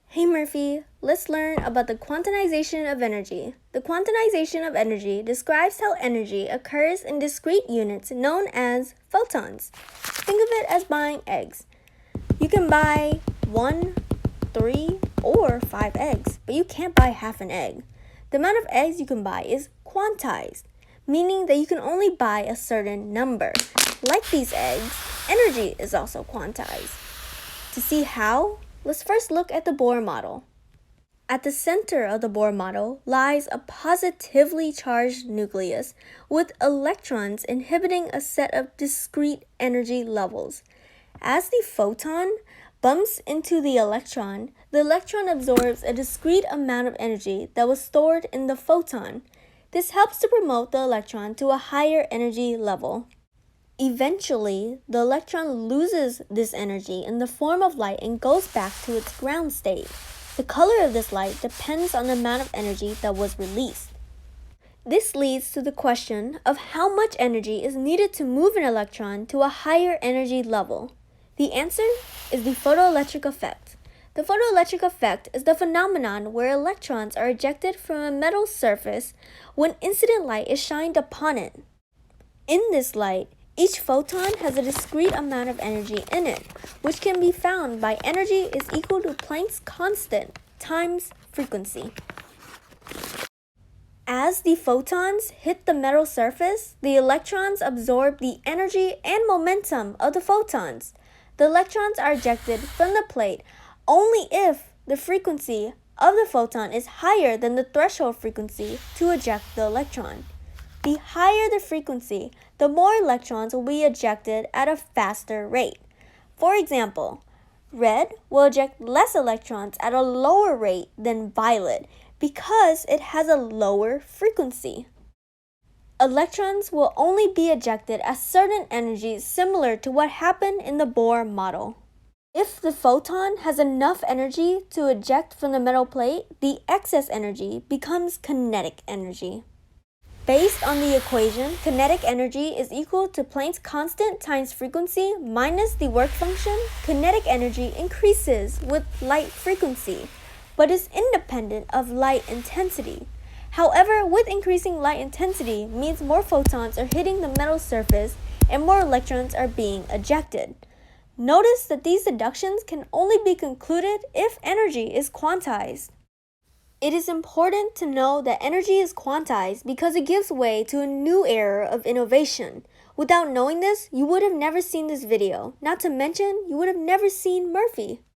Hey Murphy, let's learn about the quantization of energy. The quantization of energy describes how energy occurs in discrete units known as photons. Think of it as buying eggs. You can buy 1, 3, or 5 eggs, but you can't buy half an egg. The amount of eggs you can buy is quantized, meaning that you can only buy a certain number. Like these eggs, energy is also quantized. To see how, let's first look at the Bohr model. At the center of the Bohr model lies a positively charged nucleus with electrons inhibiting a set of discrete energy levels. As the photon bumps into the electron absorbs a discrete amount of energy that was stored in the photon. This helps to promote the electron to a higher energy level. Eventually, the electron loses this energy in the form of light and goes back to its ground state. The color of this light depends on the amount of energy that was released. This leads to the question of how much energy is needed to move an electron to a higher energy level. The answer is the photoelectric effect. The photoelectric effect is the phenomenon where electrons are ejected from a metal surface when incident light is shined upon it. In this light, each photon has a discrete amount of energy in it, which can be found by energy is equal to Planck's constant times frequency. As the photons hit the metal surface, the electrons absorb the energy and momentum of the photons. The electrons are ejected from the plate only if the frequency of the photon is higher than the threshold frequency to eject the electron. The higher the frequency, the more electrons will be ejected at a faster rate. For example, red will eject less electrons at a lower rate than violet because it has a lower frequency. Electrons will only be ejected at certain energies similar to what happened in the Bohr model. If the photon has enough energy to eject from the metal plate, the excess energy becomes kinetic energy. Based on the equation, kinetic energy is equal to Planck's constant times frequency minus the work function. Kinetic energy increases with light frequency, but is independent of light intensity. However, with increasing light intensity means more photons are hitting the metal surface and more electrons are being ejected. Notice that these deductions can only be concluded if energy is quantized. It is important to know that energy is quantized because it gives way to a new era of innovation. Without knowing this, you would have never seen this video. Not to mention, you would have never seen Murphy.